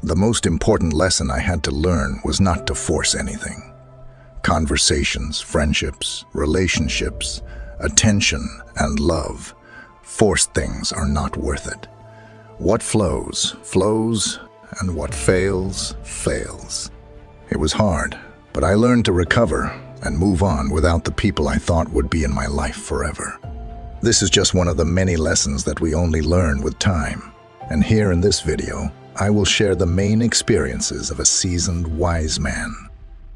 The most important lesson I had to learn was not to force anything. Conversations, friendships, relationships, attention, and love. Forced things are not worth it. What flows, flows, and what fails, fails. It was hard, but I learned to recover and move on without the people I thought would be in my life forever. This is just one of the many lessons that we only learn with time. And here in this video, I will share the main experiences of a seasoned wise man.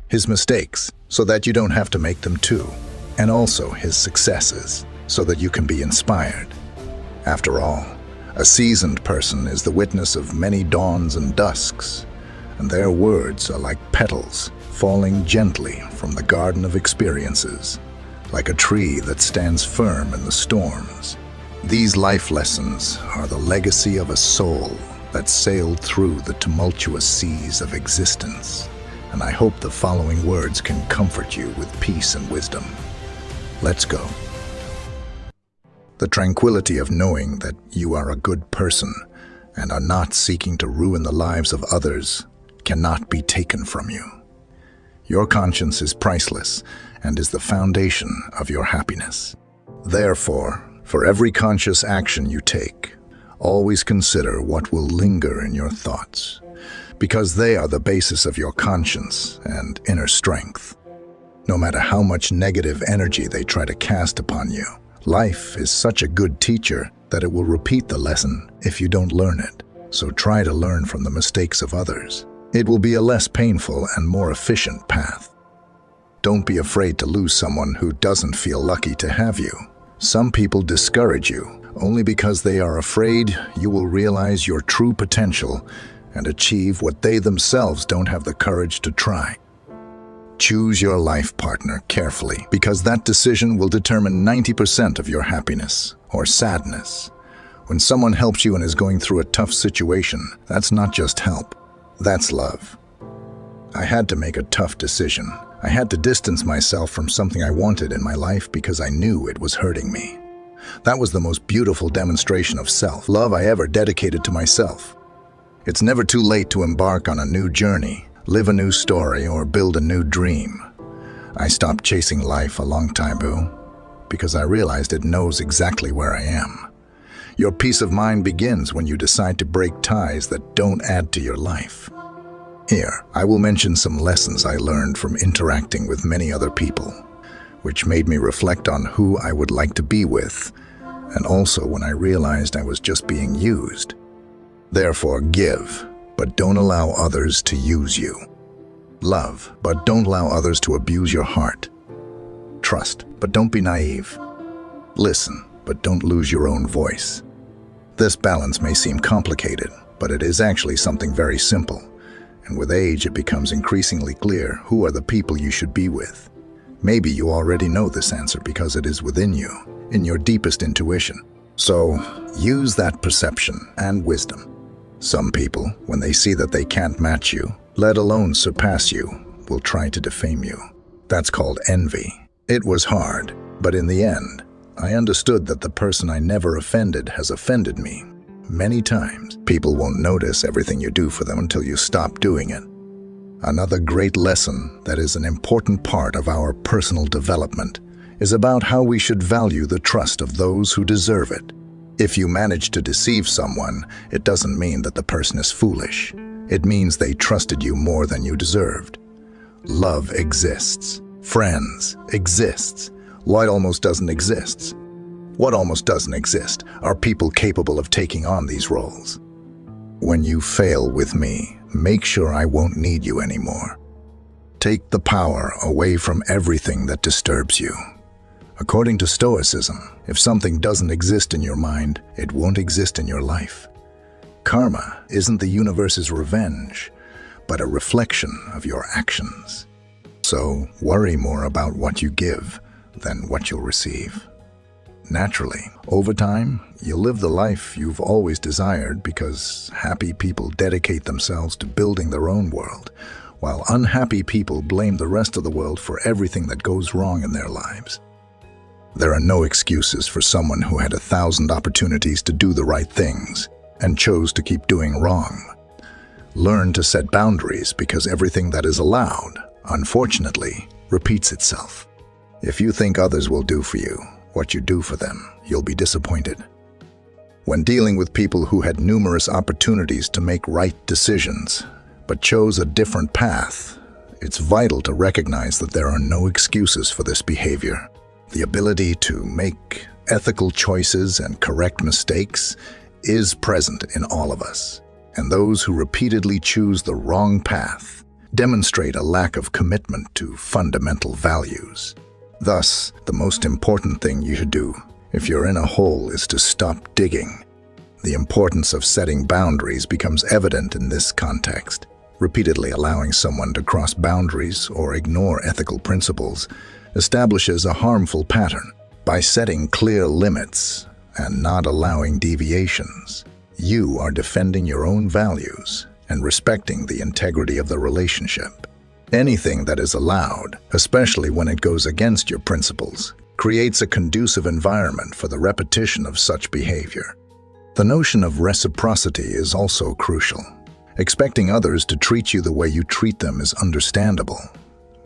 His mistakes, so that you don't have to make them too. And also his successes, so that you can be inspired. After all, a seasoned person is the witness of many dawns and dusks, and their words are like petals falling gently from the garden of experiences, like a tree that stands firm in the storms. These life lessons are the legacy of a soul that sailed through the tumultuous seas of existence, and I hope the following words can comfort you with peace and wisdom. Let's go. The tranquility of knowing that you are a good person and are not seeking to ruin the lives of others cannot be taken from you. Your conscience is priceless and is the foundation of your happiness. Therefore, for every conscious action you take, always consider what will linger in your thoughts, because they are the basis of your conscience and inner strength. No matter how much negative energy they try to cast upon you, life is such a good teacher that it will repeat the lesson if you don't learn it. So try to learn from the mistakes of others. It will be a less painful and more efficient path. Don't be afraid to lose someone who doesn't feel lucky to have you. Some people discourage you only because they are afraid you will realize your true potential and achieve what they themselves don't have the courage to try. Choose your life partner carefully, because that decision will determine 90% of your happiness or sadness. When someone helps you and is going through a tough situation, that's not just help. That's love. I had to make a tough decision. I had to distance myself from something I wanted in my life because I knew it was hurting me. That was the most beautiful demonstration of self-love I ever dedicated to myself. It's never too late to embark on a new journey, live a new story, or build a new dream. I stopped chasing life a long time ago because I realized it knows exactly where I am. Your peace of mind begins when you decide to break ties that don't add to your life. Here, I will mention some lessons I learned from interacting with many other people, which made me reflect on who I would like to be with, and also when I realized I was just being used. Therefore, give, but don't allow others to use you. Love, but don't allow others to abuse your heart. Trust, but don't be naive. Listen, but don't lose your own voice. This balance may seem complicated, but it is actually something very simple. And with age, it becomes increasingly clear who are the people you should be with. Maybe you already know this answer because it is within you, in your deepest intuition. So, use that perception and wisdom. Some people, when they see that they can't match you, let alone surpass you, will try to defame you. That's called envy. It was hard, but in the end, I understood that the person I never offended has offended me. Many times, people won't notice everything you do for them until you stop doing it. Another great lesson that is an important part of our personal development is about how we should value the trust of those who deserve it. If you manage to deceive someone, it doesn't mean that the person is foolish. It means they trusted you more than you deserved. Love exists. Friends exists. What almost doesn't exist? What almost doesn't exist are people capable of taking on these roles. When you fail with me, make sure I won't need you anymore. Take the power away from everything that disturbs you. According to Stoicism, if something doesn't exist in your mind, it won't exist in your life. Karma isn't the universe's revenge, but a reflection of your actions. So worry more about what you give than what you'll receive. Naturally, over time, you'll live the life you've always desired because happy people dedicate themselves to building their own world, while unhappy people blame the rest of the world for everything that goes wrong in their lives. There are no excuses for someone who had 1,000 opportunities to do the right things and chose to keep doing wrong. Learn to set boundaries because everything that is allowed, unfortunately, repeats itself. If you think others will do for you what you do for them, you'll be disappointed. When dealing with people who had numerous opportunities to make right decisions, but chose a different path, it's vital to recognize that there are no excuses for this behavior. The ability to make ethical choices and correct mistakes is present in all of us, and those who repeatedly choose the wrong path demonstrate a lack of commitment to fundamental values. Thus, the most important thing you should do if you're in a hole is to stop digging. The importance of setting boundaries becomes evident in this context. Repeatedly allowing someone to cross boundaries or ignore ethical principles establishes a harmful pattern. By setting clear limits and not allowing deviations, you are defending your own values and respecting the integrity of the relationship. Anything that is allowed, especially when it goes against your principles, creates a conducive environment for the repetition of such behavior. The notion of reciprocity is also crucial. Expecting others to treat you the way you treat them is understandable,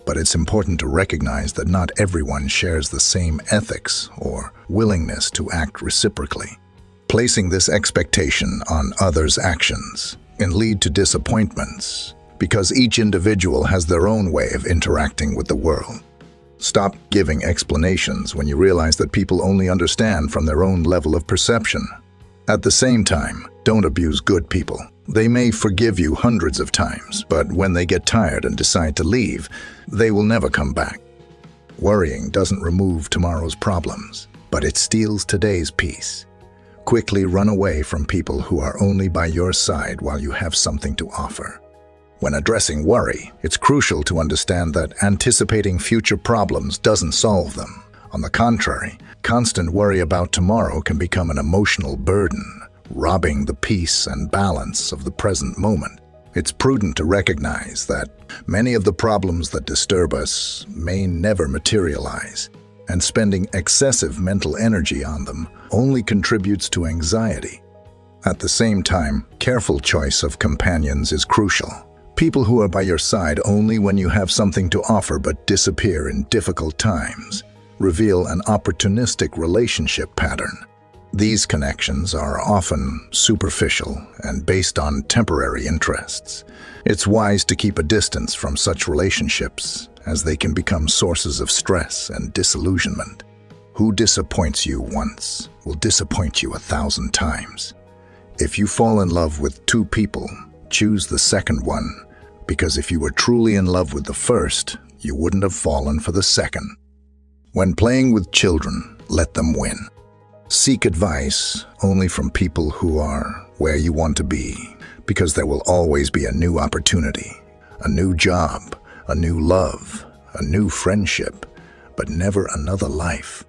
but it's important to recognize that not everyone shares the same ethics or willingness to act reciprocally. Placing this expectation on others' actions can lead to disappointments because each individual has their own way of interacting with the world. Stop giving explanations when you realize that people only understand from their own level of perception. At the same time, don't abuse good people. They may forgive you hundreds of times, but when they get tired and decide to leave, they will never come back. Worrying doesn't remove tomorrow's problems, but it steals today's peace. Quickly run away from people who are only by your side while you have something to offer. When addressing worry, it's crucial to understand that anticipating future problems doesn't solve them. On the contrary, constant worry about tomorrow can become an emotional burden, robbing the peace and balance of the present moment. It's prudent to recognize that many of the problems that disturb us may never materialize, and spending excessive mental energy on them only contributes to anxiety. At the same time, careful choice of companions is crucial. People who are by your side only when you have something to offer but disappear in difficult times reveal an opportunistic relationship pattern. These connections are often superficial and based on temporary interests. It's wise to keep a distance from such relationships, as they can become sources of stress and disillusionment. Who disappoints you once will disappoint you 1,000 times. If you fall in love with two people, choose the second one, because if you were truly in love with the first, you wouldn't have fallen for the second. When playing with children, let them win. Seek advice only from people who are where you want to be, because there will always be a new opportunity, a new job, a new love, a new friendship, but never another life.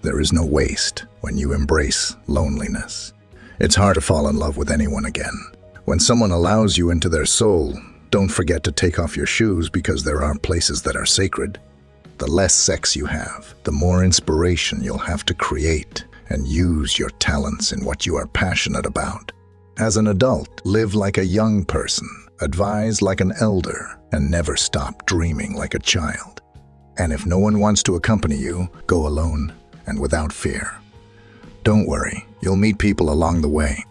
There is no waste when you embrace loneliness. It's hard to fall in love with anyone again. When someone allows you into their soul, don't forget to take off your shoes because there are places that are sacred. The less sex you have, the more inspiration you'll have to create and use your talents in what you are passionate about. As an adult, live like a young person, advise like an elder, and never stop dreaming like a child. And if no one wants to accompany you, go alone and without fear. Don't worry, you'll meet people along the way.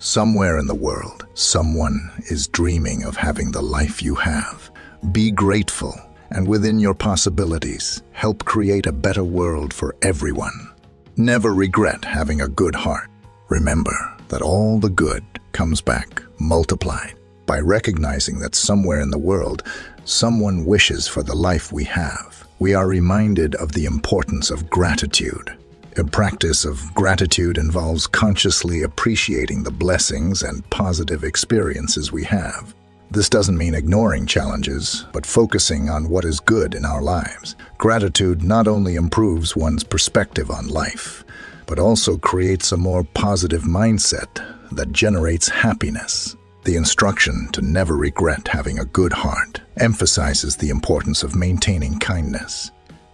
Somewhere in the world, someone is dreaming of having the life you have. Be grateful, and within your possibilities, help create a better world for everyone. Never regret having a good heart. Remember that all the good comes back multiplied. By recognizing that somewhere in the world, someone wishes for the life we have, we are reminded of the importance of gratitude. A practice of gratitude involves consciously appreciating the blessings and positive experiences we have. This doesn't mean ignoring challenges, but focusing on what is good in our lives. Gratitude not only improves one's perspective on life, but also creates a more positive mindset that generates happiness. The instruction to never regret having a good heart emphasizes the importance of maintaining kindness,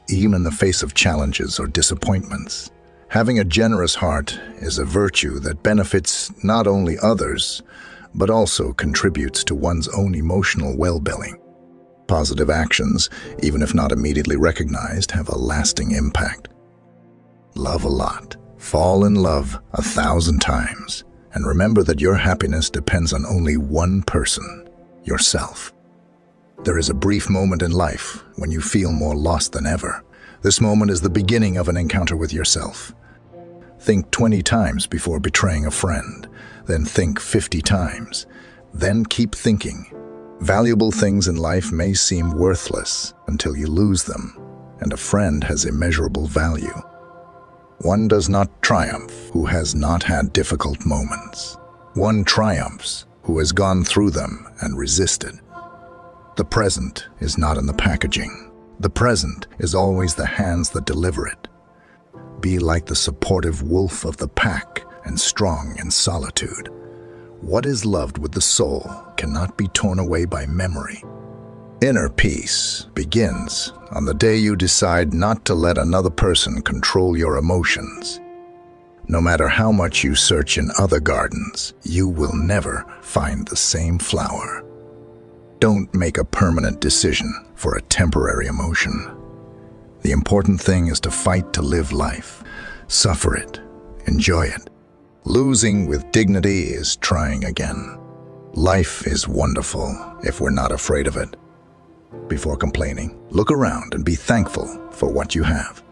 even in the face of challenges or disappointments. Having a generous heart is a virtue that benefits not only others, but also contributes to one's own emotional well-being. Positive actions, even if not immediately recognized, have a lasting impact. Love a lot. Fall in love 1,000 times. And remember that your happiness depends on only one person, yourself. There is a brief moment in life when you feel more lost than ever. This moment is the beginning of an encounter with yourself. Think 20 times before betraying a friend, then think 50 times. Then keep thinking. Valuable things in life may seem worthless until you lose them, and a friend has immeasurable value. One does not triumph who has not had difficult moments. One triumphs who has gone through them and resisted. The present is not in the packaging. The present is always the hands that deliver it. Be like the supportive wolf of the pack and strong in solitude. What is loved with the soul cannot be torn away by memory. Inner peace begins on the day you decide not to let another person control your emotions. No matter how much you search in other gardens, you will never find the same flower. Don't make a permanent decision for a temporary emotion. The important thing is to fight to live life. Suffer it. Enjoy it. Losing with dignity is trying again. Life is wonderful if we're not afraid of it. Before complaining, look around and be thankful for what you have.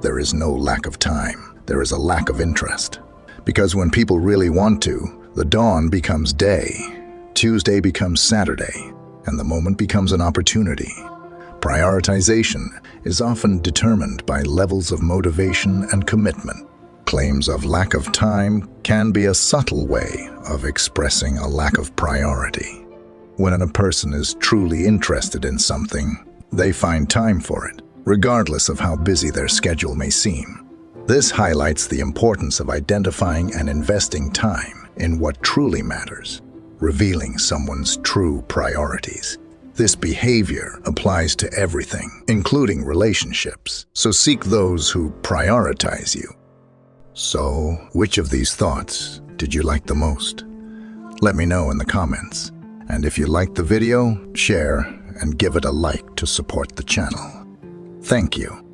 There is no lack of time. There is a lack of interest. Because when people really want to, the dawn becomes day, Tuesday becomes Saturday, and the moment becomes an opportunity. Prioritization is often determined by levels of motivation and commitment. Claims of lack of time can be a subtle way of expressing a lack of priority. When a person is truly interested in something, they find time for it, regardless of how busy their schedule may seem. This highlights the importance of identifying and investing time in what truly matters, revealing someone's true priorities. This behavior applies to everything, including relationships, so seek those who prioritize you. So, which of these thoughts did you like the most? Let me know in the comments. And if you liked the video, share and give it a like to support the channel. Thank you.